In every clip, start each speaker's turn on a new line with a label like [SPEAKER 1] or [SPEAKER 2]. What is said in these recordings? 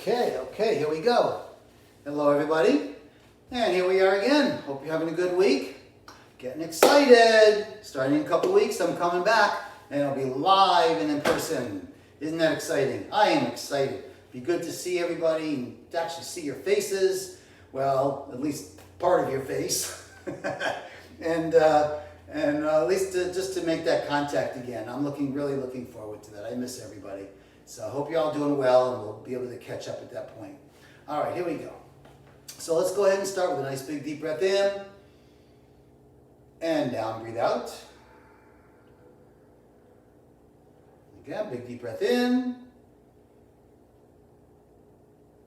[SPEAKER 1] Okay, here we go. Hello everybody, and here we are again. Hope you're having a good week. Getting excited. Starting in a couple weeks, I'm coming back, and I'll be live and in person. Isn't that exciting? I am excited. Be good to see everybody and to actually see your faces. Well, at least part of your face, and at least just to make that contact again. I'm really looking forward to that. I miss everybody. So I hope you're all doing well, and we'll be able to catch up at that point. All right, here we go. So let's go ahead and start with a nice big deep breath in. And down, breathe out. Again, big deep breath in.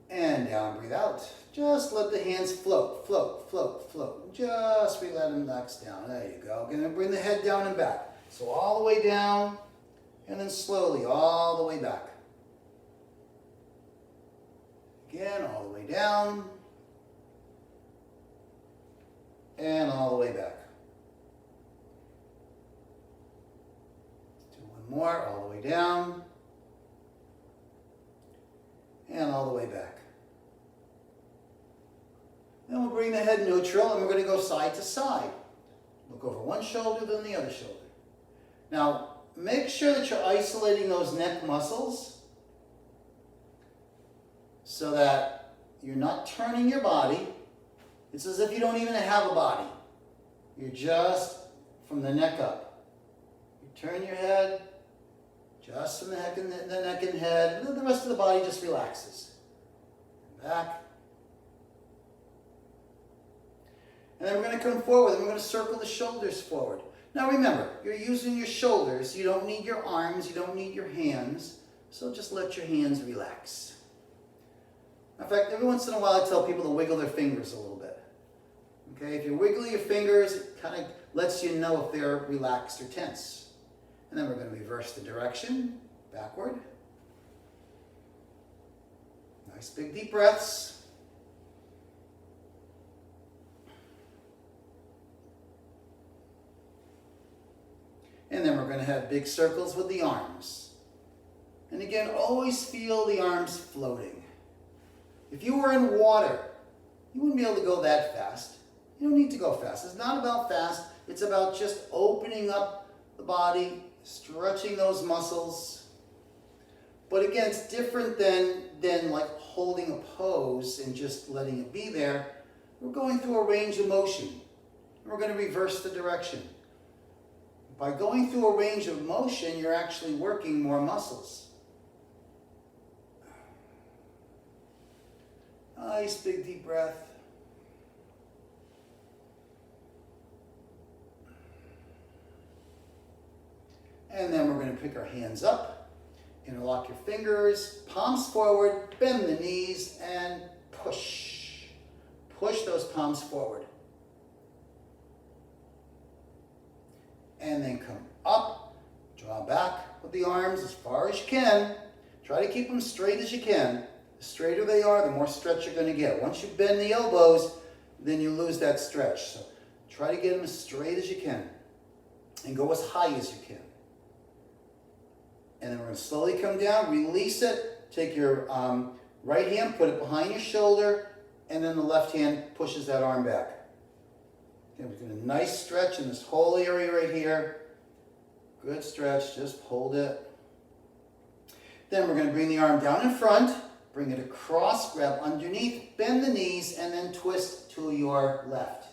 [SPEAKER 1] And down, breathe out. Just let the hands float, float, float, float. Just let them relax down. There you go. Gonna bring the head down and back. So all the way down, and then slowly all the way back. Again, all the way down, and all the way back. Let's do one more, all the way down, and all the way back. Then we'll bring the head neutral, and we're going to go side to side. Look over one shoulder, then the other shoulder. Now, make sure that you're isolating those neck muscles so that you're not turning your body. It's as if you don't even have a body. You're just from the neck up. You turn your head just from the neck and head, and then the rest of the body just relaxes. Back. And then we're going to come forward, and we're going to circle the shoulders forward. Now remember, you're using your shoulders. You don't need your arms. You don't need your hands. So just let your hands relax. In fact, every once in a while I tell people to wiggle their fingers a little bit. Okay, if you wiggle your fingers, it kind of lets you know if they're relaxed or tense. And then we're going to reverse the direction, backward. Nice big deep breaths. And then we're going to have big circles with the arms. And again, always feel the arms floating. If you were in water, you wouldn't be able to go that fast. You don't need to go fast. It's not about fast. It's about just opening up the body, stretching those muscles. But again, it's different than like holding a pose and just letting it be there. We're going through a range of motion. We're going to reverse the direction. By going through a range of motion, you're actually working more muscles. Nice big deep breath. And then we're going to pick our hands up, interlock your fingers, palms forward, bend the knees, and push. Push those palms forward. And then come up, draw back with the arms as far as you can. Try to keep them straight as you can. The straighter they are, the more stretch you're going to get. Once you bend the elbows, then you lose that stretch. So try to get them as straight as you can and go as high as you can. And then we're going to slowly come down, release it. Take your right hand, put it behind your shoulder, and then the left hand pushes that arm back. Okay, we're doing a nice stretch in this whole area right here. Good stretch, just hold it. Then we're going to bring the arm down in front. Bring it across, grab underneath, bend the knees, and then twist to your left.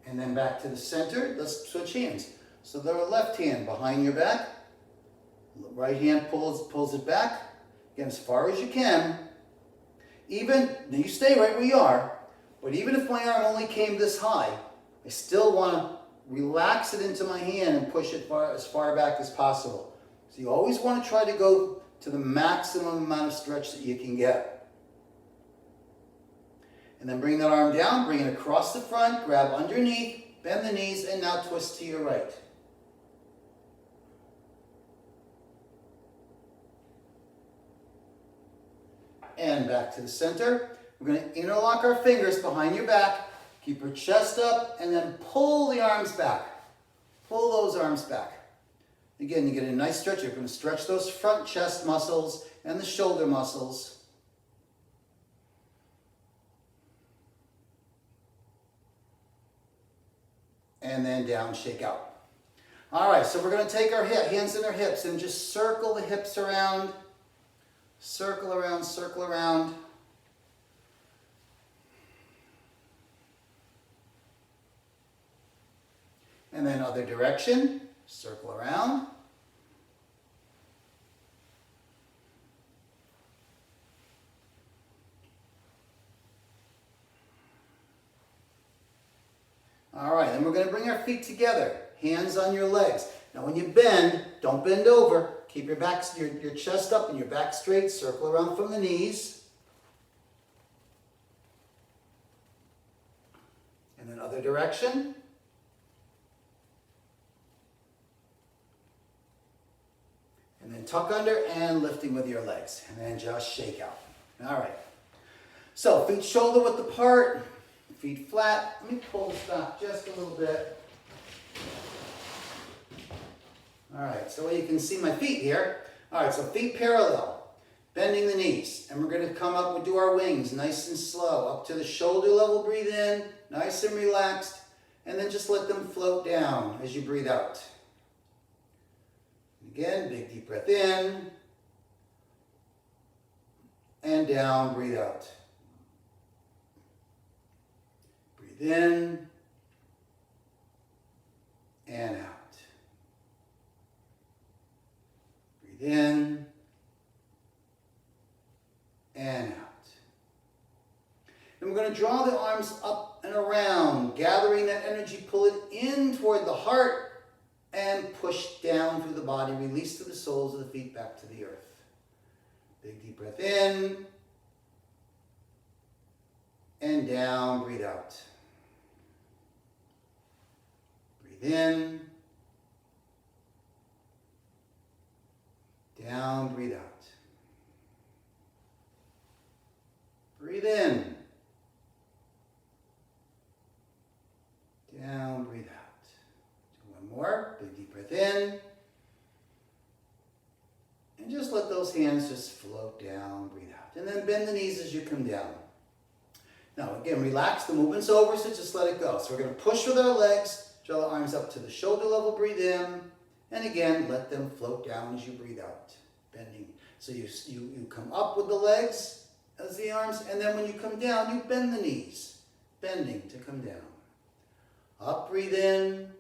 [SPEAKER 1] And then back to the center. Let's switch hands. So the left hand behind your back. Right hand pulls it back. Again, as far as you can. Now you stay right where you are, but even if my arm only came this high, I still want to relax it into my hand and push it as far back as possible. So you always want to try to go to the maximum amount of stretch that you can get. And then bring that arm down, bring it across the front, grab underneath, bend the knees, and now twist to your right. And back to the center. We're going to interlock our fingers behind your back. Keep your chest up and then pull the arms back. Pull those arms back. Again, you get a nice stretch. You're going to stretch those front chest muscles and the shoulder muscles. And then down, shake out. All right, so we're going to take our hands in our hips and just circle the hips around. Circle around, circle around. And then other direction, circle around. All right, then we're going to bring our feet together, hands on your legs. Now when you bend, don't bend over. Keep your back, your chest up and your back straight. Circle around from the knees. And then other direction. And then tuck under and lifting with your legs. And then just shake out. All right. So feet shoulder width apart, feet flat. Let me pull this back just a little bit. All right, so you can see my feet here. All right, so feet parallel, bending the knees. And we're going to come up, we'll do our wings nice and slow. Up to the shoulder level, breathe in, nice and relaxed. And then just let them float down as you breathe out. Again, big deep breath in. And down, breathe out. Breathe in. And out. Breathe in. And out. And we're going to draw the arms up and around, gathering that energy, pull it in toward the heart, and push down through the body, release to the soles of the feet back to the earth. Big deep breath in, and down, breathe out. Breathe in, down, breathe out. Breathe in, down, breathe out. One more, big deep breath in. And just let those hands just float down, breathe out. And then bend the knees as you come down. Now again, relax, the movement's over, so just let it go. So we're going to push with our legs, draw the arms up to the shoulder level, breathe in. And again, let them float down as you breathe out, bending. So you come up with the legs as the arms, and then when you come down, you bend the knees, bending to come down. Up, breathe in.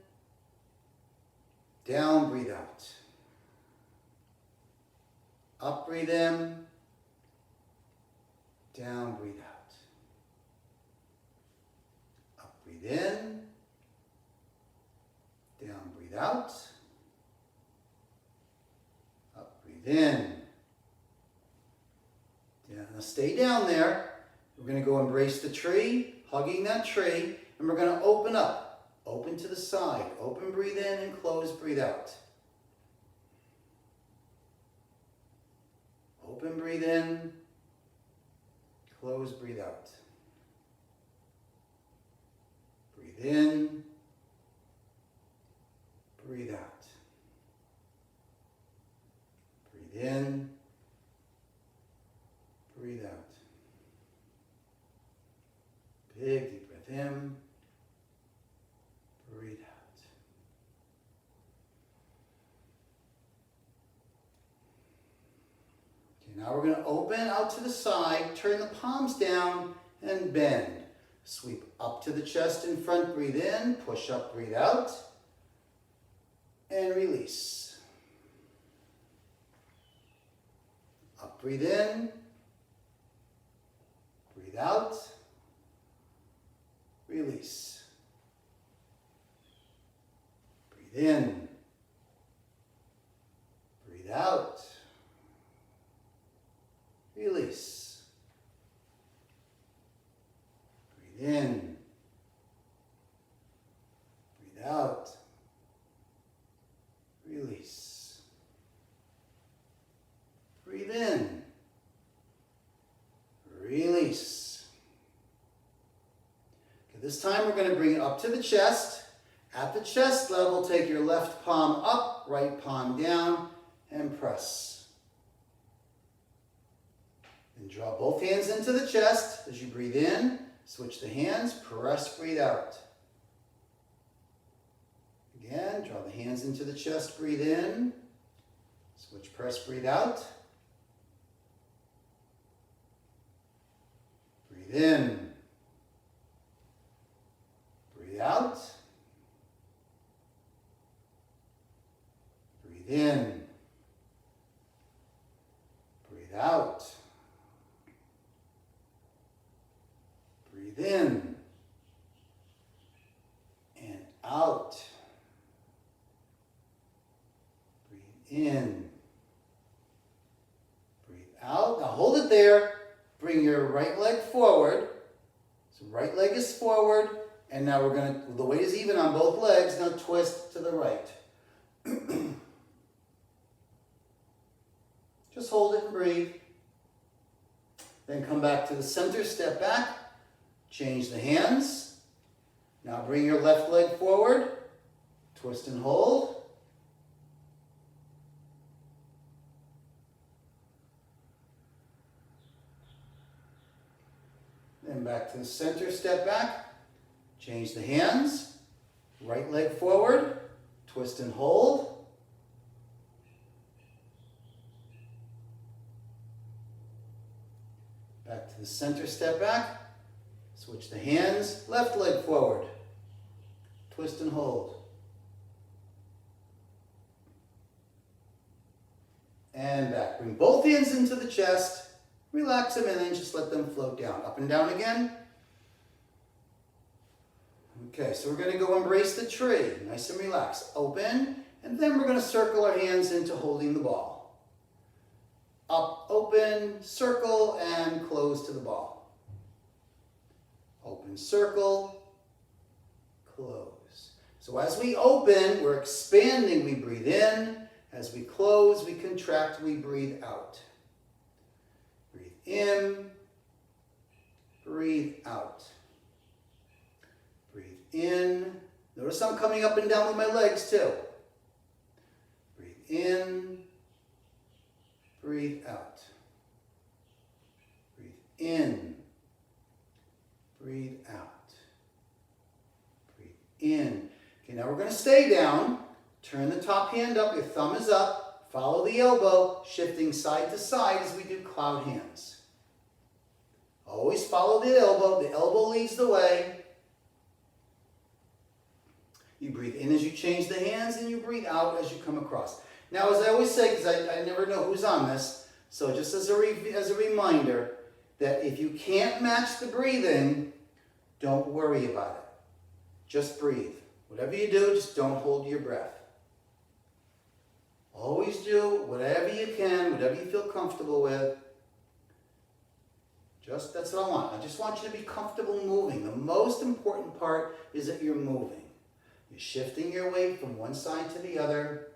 [SPEAKER 1] Down, breathe out. Up, breathe in. Down, breathe out. Up, breathe in. Down, breathe out. Up, breathe in. Down. Now stay down there. We're going to go embrace the tree, hugging that tree, and we're going to open up. Open to the side. Open, breathe in, and close, breathe out. Open, breathe in. Close, breathe out. Breathe in. Breathe out. Breathe in. Breathe out. Big deep breath in. Breathe out. Okay, now we're going to open out to the side, turn the palms down, and bend. Sweep up to the chest in front, breathe in, push up, breathe out, and release. Up, breathe in, breathe out, release. Breathe in, breathe out, release. Breathe in, breathe out, release. Breathe in, release. Okay, this time we're going to bring it up to the chest. At the chest level, take your left palm up, right palm down, and press. And draw both hands into the chest. As you breathe in, switch the hands, press, breathe out. Again, draw the hands into the chest, breathe in, switch, press, breathe out. Breathe in, breathe out. Breathe in, breathe out. Breathe in and out. Breathe in, breathe out. Now hold it there. Bring your right leg forward. So right leg is forward, and now we're going to, the weight is even on both legs. Now twist to the right. Just hold it and breathe. Then come back to the center, step back, change the hands. Now bring your left leg forward, twist and hold. Then back to the center, step back, change the hands. Right leg forward, twist and hold. Back to the center, step back, switch the hands, left leg forward, twist and hold. And back. Bring both hands into the chest, relax them, and then just let them float down. Up and down again. Okay, so we're going to go embrace the tree, nice and relaxed. Open, and then we're going to circle our hands into holding the ball. Up, open, circle, and close to the ball. Open, circle, close. So as we open, we're expanding, we breathe in. As we close, we contract, we breathe out. Breathe in, breathe out. Breathe in. Notice I'm coming up and down with my legs too. Breathe in. Breathe out. Breathe in. Breathe out. Breathe in. Okay, now we're going to stay down. Turn the top hand up. Your thumb is up. Follow the elbow, shifting side to side as we do cloud hands. Always follow the elbow. The elbow leads the way. You breathe in as you change the hands, and you breathe out as you come across. Now, as I always say, because I never know who's on this, so just as a reminder, that if you can't match the breathing, don't worry about it. Just breathe. Whatever you do, just don't hold your breath. Always do whatever you can, whatever you feel comfortable with. That's what I want. I just want you to be comfortable moving. The most important part is that you're moving. You're shifting your weight from one side to the other.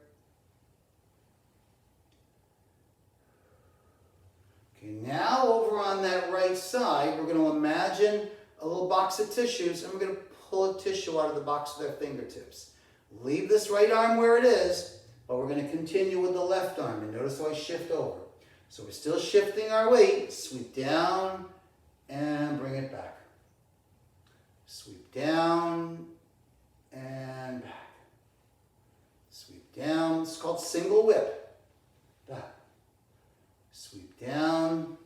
[SPEAKER 1] Okay, now over on that right side, we're going to imagine a little box of tissues, and we're going to pull a tissue out of the box with our fingertips. Leave this right arm where it is, but we're going to continue with the left arm. And notice how I shift over. So we're still shifting our weight. Sweep down and bring it back. Sweep down and back. Sweep down. It's called single whip. Back. Sweep down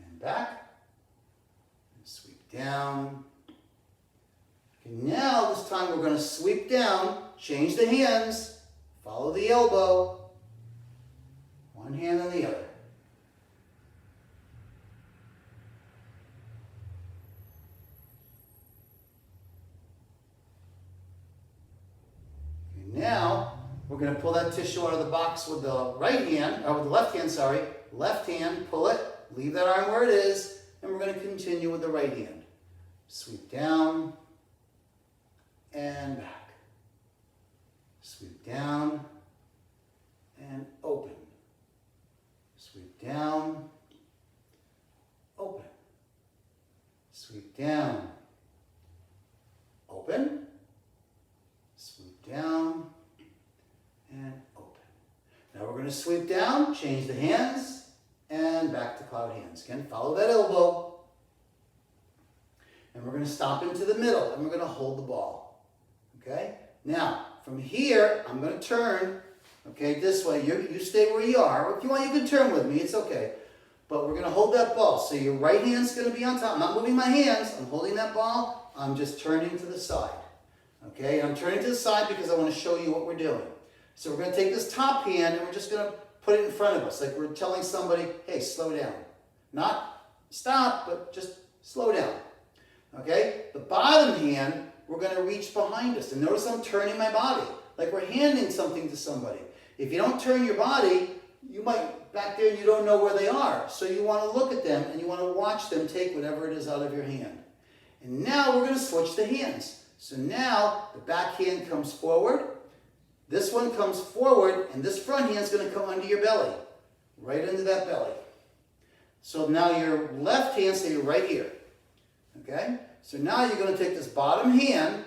[SPEAKER 1] and back. And sweep down. Okay, now this time we're going to sweep down, change the hands, follow the elbow. One hand on the other. Okay, now we're going to pull that tissue out of the box with the right hand, or with the left hand, sorry. Left hand, pull it, leave that arm where it is, and we're going to continue with the right hand. Sweep down and back. Sweep down and open. Sweep down, open. Sweep down, open. going to sweep down, change the hands, and back to cloud hands. Again, follow that elbow. And we're going to stop into the middle, and we're going to hold the ball. Okay? Now, from here, I'm going to turn, okay, this way. You stay where you are. If you want, you can turn with me. It's okay. But we're going to hold that ball. So your right hand's going to be on top. I'm not moving my hands. I'm holding that ball. I'm just turning to the side. Okay? I'm turning to the side because I want to show you what we're doing. So we're going to take this top hand, and we're just going to put it in front of us. Like we're telling somebody, hey, slow down. Not stop, but just slow down. Okay? The bottom hand, we're going to reach behind us. And notice I'm turning my body. Like we're handing something to somebody. If you don't turn your body, you might, back there, you don't know where they are. So you want to look at them and you want to watch them take whatever it is out of your hand. And now we're going to switch the hands. So now the back hand comes forward. This one comes forward, and this front hand is going to come under your belly. Right under that belly. So now your left hand, so you're right here. Okay? So now you're going to take this bottom hand.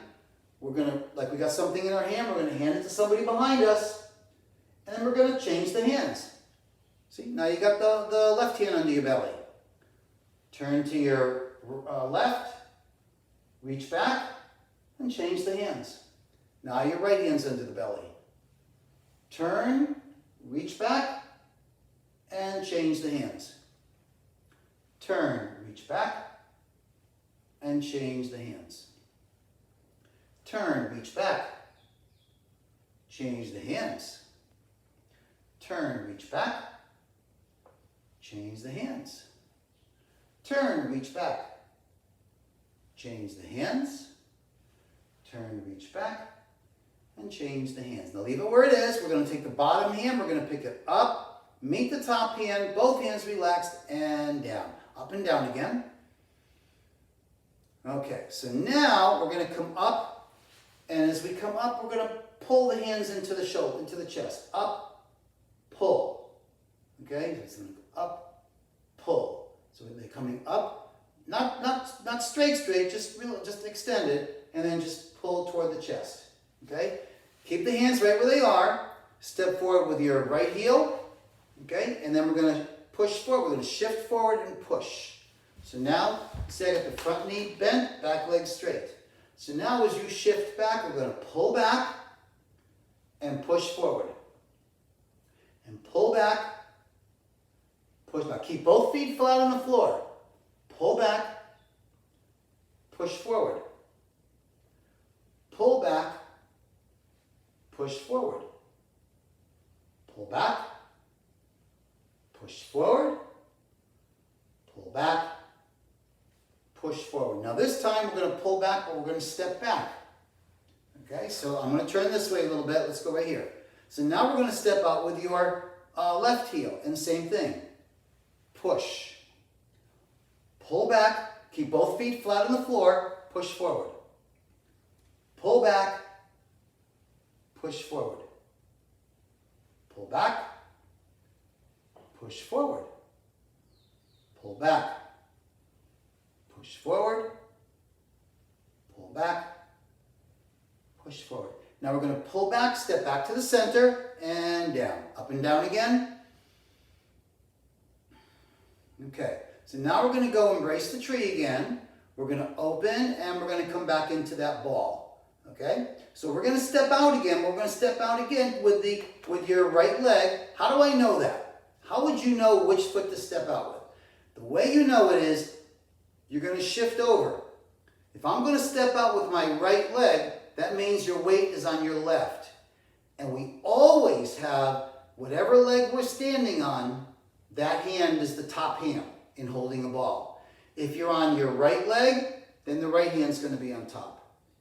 [SPEAKER 1] We're going to, like we got something in our hand, we're going to hand it to somebody behind us. And then we're going to change the hands. See, now you got the left hand under your belly. Turn to your left, reach back, and change the hands. Now your right hand's under the belly. Turn, reach back, and change the hands. Turn, reach back, and change the hands. Turn, reach back, change the hands. Turn, reach back, change the hands. Turn, reach back, change the hands. Turn, reach back, and change the hands. Now leave it where it is. We're going to take the bottom hand, we're going to pick it up, meet the top hand, both hands relaxed, and down. Up and down again. Okay, so now we're going to come up, and as we come up, we're going to pull the hands into the shoulder, into the chest. Up, pull. Okay, so it's going to go up, pull. So they're coming up, not straight, just extend it, and then just pull toward the chest. Okay? Keep the hands right where they are. Step forward with your right heel. Okay? And then we're going to push forward. We're going to shift forward and push. So now, say I got the front knee bent, back leg straight. So now as you shift back, we're going to pull back and push forward. And pull back, push back. Keep both feet flat on the floor. Pull back, push forward. Pull back, push forward. Pull back, push forward, pull back, push forward. Now this time we're going to pull back, but we're going to step back. Okay, so I'm going to turn this way a little bit. Let's go right here. So now we're going to step out with your left heel, and same thing. Push. Pull back, keep both feet flat on the floor, push forward. Pull back, push forward. Pull back, push forward. Pull back, push forward. Pull back, push forward. Now we're going to pull back, step back to the center, and down. Up and down again. Okay, so now we're going to go embrace the tree again. We're going to open, and we're going to come back into that ball. Okay, so we're going to step out again. We're going to step out again with your right leg. How do I know that? How would you know which foot to step out with? The way you know it is you're going to shift over. If I'm going to step out with my right leg, that means your weight is on your left. And we always have whatever leg we're standing on, that hand is the top hand in holding a ball. If you're on your right leg, then the right hand's going to be on top.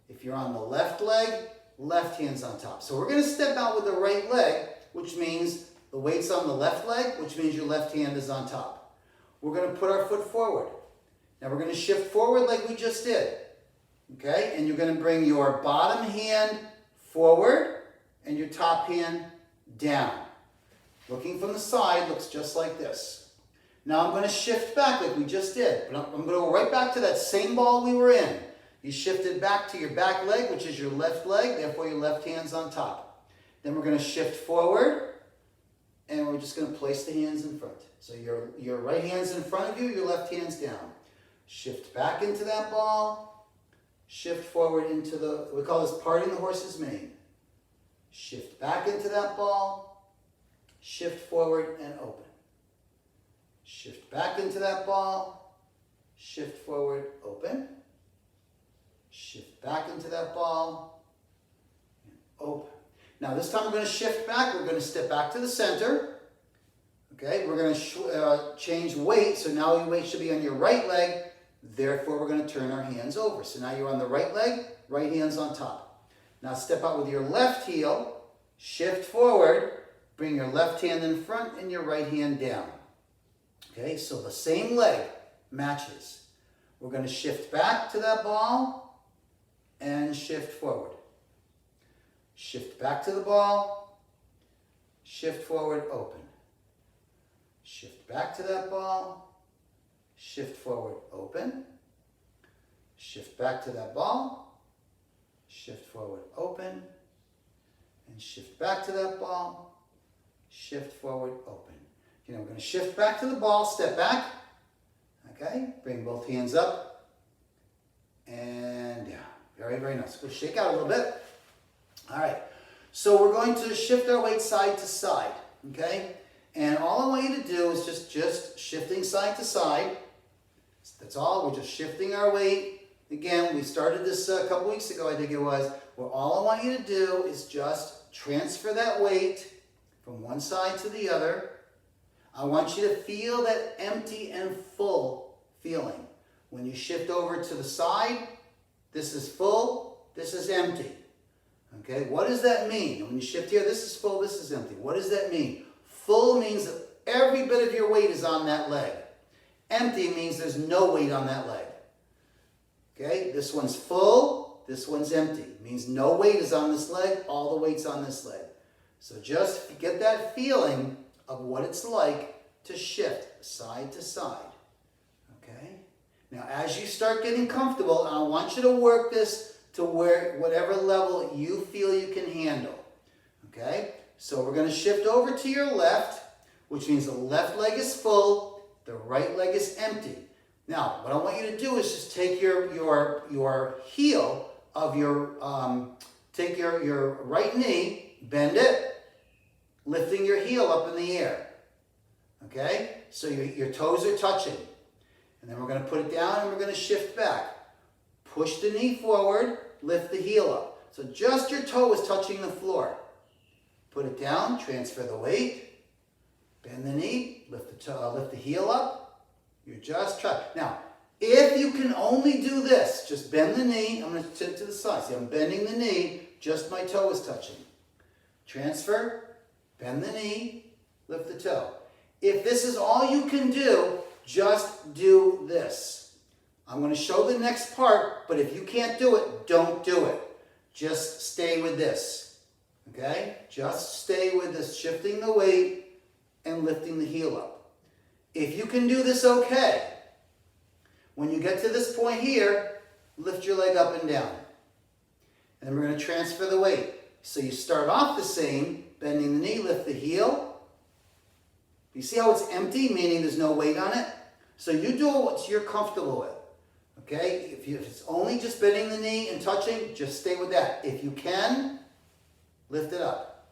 [SPEAKER 1] If you're on the left leg, left hand's on top. So we're going to step out with the right leg, which means the weight's on the left leg, which means your left hand is on top. We're going to put our foot forward. Now we're going to shift forward like we just did. Okay? And you're going to bring your bottom hand forward and your top hand down. Looking from the side looks just like this. Now I'm going to shift back like we just did. But I'm going to go right back to that same ball we were in. You shifted back to your back leg, which is your left leg, therefore your left hand's on top. Then we're going to shift forward and we're just going to place the hands in front. So your right hand's in front of you, your left hand's down. Shift back into that ball. Shift forward into we call this parting the horse's mane. Shift back into that ball. Shift forward and open. Shift back into that ball. Shift forward, open. Shift back into that ball. And open. Now this time we're going to shift back. We're going to step back to the center. Okay, we're going to change weight. So now your weight should be on your right leg. Therefore, we're going to turn our hands over. So now you're on the right leg, right hand's on top. Now step out with your left heel, shift forward, bring your left hand in front and your right hand down. Okay, so the same leg matches. We're going to shift back to that ball and shift forward. Shift back to the ball, shift forward, open. Shift back to that ball, shift forward, open. Shift back to that ball, shift forward, open. And shift back to that ball, shift forward, open. Okay, now we're going to shift back to the ball, step back. Okay, bring both hands up and down. Very, very nice. Go shake out a little bit. All right, so we're going to shift our weight side to side. Okay, and all I want you to do is just shifting side to side. That's all. We're just shifting our weight. Again, we started this a couple weeks ago, I think it was, where all I want you to do is just transfer that weight from one side to the other. I want you to feel that empty and full feeling. When you shift over to the side, this is full, this is empty. Okay, what does that mean? When you shift here, this is full, this is empty. What does that mean? Full means that every bit of your weight is on that leg. Empty means there's no weight on that leg. Okay, this one's full, this one's empty. It means no weight is on this leg, all the weight's on this leg. So just get that feeling of what it's like to shift side to side. Okay? Now as you start getting comfortable, I want you to work this to whatever level you feel you can handle. Okay? So we're going to shift over to your left, which means the left leg is full, the right leg is empty. Now, what I want you to do is just take your heel of take your right knee, bend it, lifting your heel up in the air. Okay? So your toes are touching. And then we're going to put it down and we're going to shift back. Push the knee forward, lift the heel up. So just your toe is touching the floor. Put it down, transfer the weight, bend the knee, lift the heel up. You're just trying. Now, if you can only do this, just bend the knee. I'm going to tip to the side. See, I'm bending the knee, just my toe is touching. Transfer, bend the knee, lift the toe. If this is all you can do, just do this. I'm going to show the next part, but if you can't do it, don't do it. Just stay with this. Okay? Just stay with this, shifting the weight and lifting the heel up. If you can do this okay, when you get to this point here, lift your leg up and down. And we're going to transfer the weight. So you start off the same, bending the knee, lift the heel. You see how it's empty, meaning there's no weight on it? So you do what you're comfortable with. Okay? If it's only just bending the knee and touching, just stay with that. If you can, lift it up.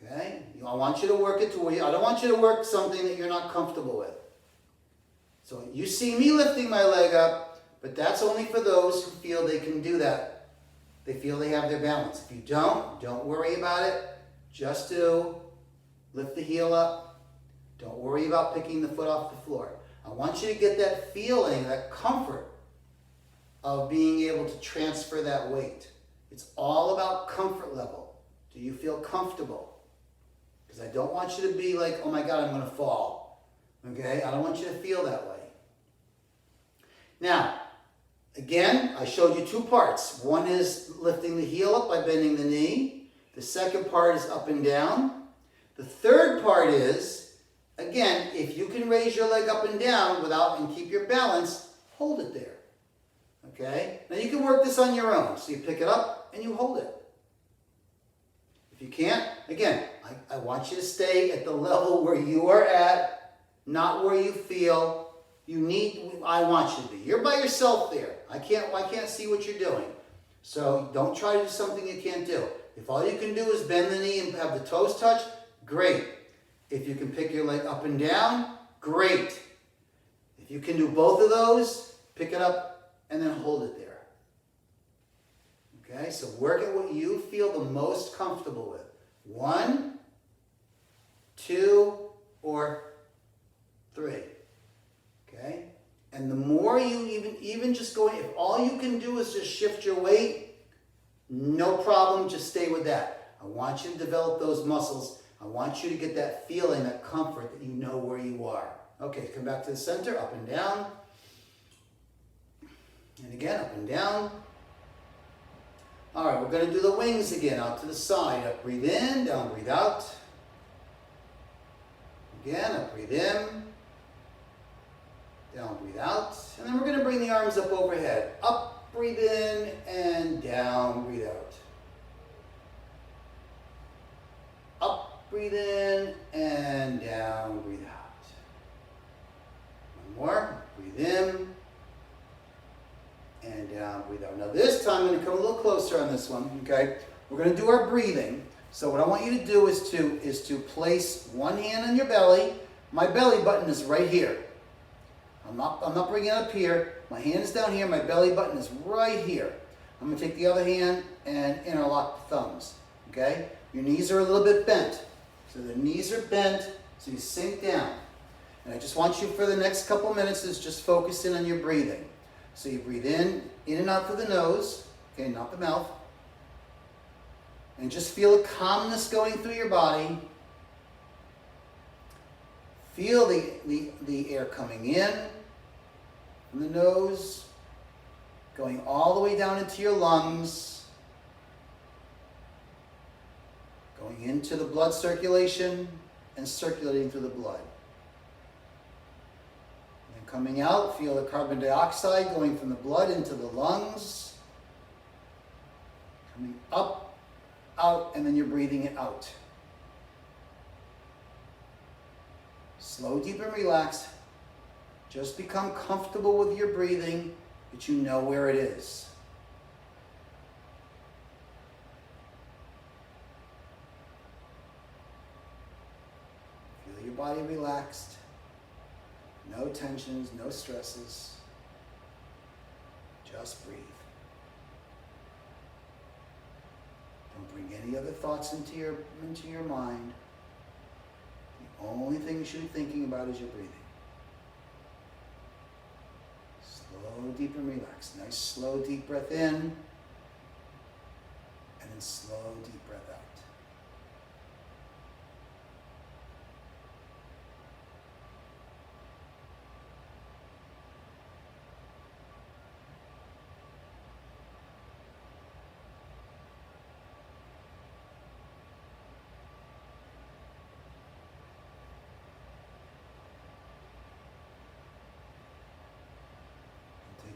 [SPEAKER 1] Okay? I want you to work it to where I don't want you to work something that you're not comfortable with. So you see me lifting my leg up, but that's only for those who feel they can do that. They feel they have their balance. If you don't worry about it. Just lift the heel up. Don't worry about picking the foot off the floor. I want you to get that feeling, that comfort of being able to transfer that weight. It's all about comfort level. Do you feel comfortable? Because I don't want you to be like, oh my God, I'm going to fall. Okay? I don't want you to feel that way. Now, again, I showed you two parts. One is lifting the heel up by bending the knee. The second part is up and down. The third part is, again, if you can raise your leg up and down and keep your balance, hold it there. Okay? Now you can work this on your own. So you pick it up and you hold it. If you can't, again, I want you to stay at the level where you are at, not where you feel I want you to be. You're by yourself there. I can't see what you're doing. So don't try to do something you can't do. If all you can do is bend the knee and have the toes touch, great. If you can pick your leg up and down, great. If you can do both of those, pick it up and then hold it there. Okay, so work at what you feel the most comfortable with. 1, 2, or 3. Okay? And the more you even just going, if all you can do is just shift your weight, no problem, just stay with that. I want you to develop those muscles. I want you to get that feeling, that comfort that you know where you are. Okay, come back to the center, up and down. And again, up and down. All right, we're going to do the wings again, out to the side. Up, breathe in, down, breathe out. Again, up, breathe in. Down, breathe out. And then we're going to bring the arms up overhead. Up, breathe in, and down, breathe out. Up, breathe in, and down, breathe out. One more. Breathe in, and down, breathe out. Now this time I'm going to come a little closer on this one, okay? We're going to do our breathing. So what I want you to do is to place one hand on your belly. My belly button is right here. I'm not bringing it up here. My hand is down here. My belly button is right here. I'm going to take the other hand and interlock the thumbs. Okay? Your knees are a little bit bent. So the knees are bent, so you sink down. And I just want you for the next couple minutes is just focus in on your breathing. So you breathe in and out through the nose, okay, not the mouth. And just feel a calmness going through your body. Feel the air coming in from the nose, going all the way down into your lungs, going into the blood circulation and circulating through the blood. And then coming out, feel the carbon dioxide going from the blood into the lungs, coming up, out, and then you're breathing it out. Slow, deep, and relaxed. Just become comfortable with your breathing, that you know where it is. Feel your body relaxed. No tensions, no stresses. Just breathe. Don't bring any other thoughts into your mind. The only thing you should be thinking about is your breathing. Slow, deep, and relaxed. Nice, slow, deep breath in. And then slow, deep breath out.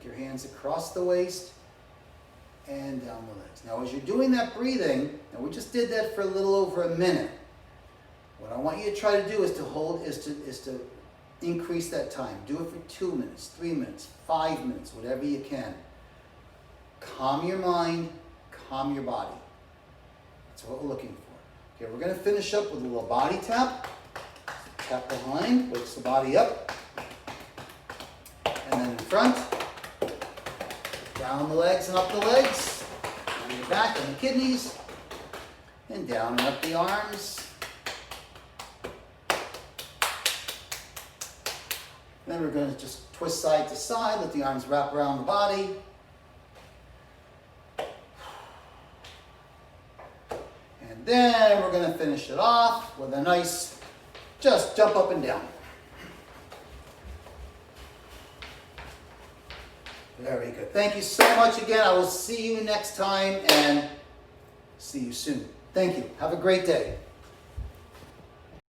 [SPEAKER 1] Your hands across the waist and down the legs. Now as you're doing that breathing, now we just did that for a little over a minute. What I want you to try to do is to increase that time. Do it for 2 minutes, 3 minutes, 5 minutes, whatever you can. Calm your mind, calm your body. That's what we're looking for. Okay, we're going to finish up with a little body tap. Tap behind, wakes the body up. And then in front. Down the legs and up the legs, on your back and the kidneys, and down and up the arms. Then we're going to just twist side to side, let the arms wrap around the body. And then we're going to finish it off with a nice, just jump up and down. Very good. Thank you so much again. I will see you next time and see you soon. Thank you. Have a great day.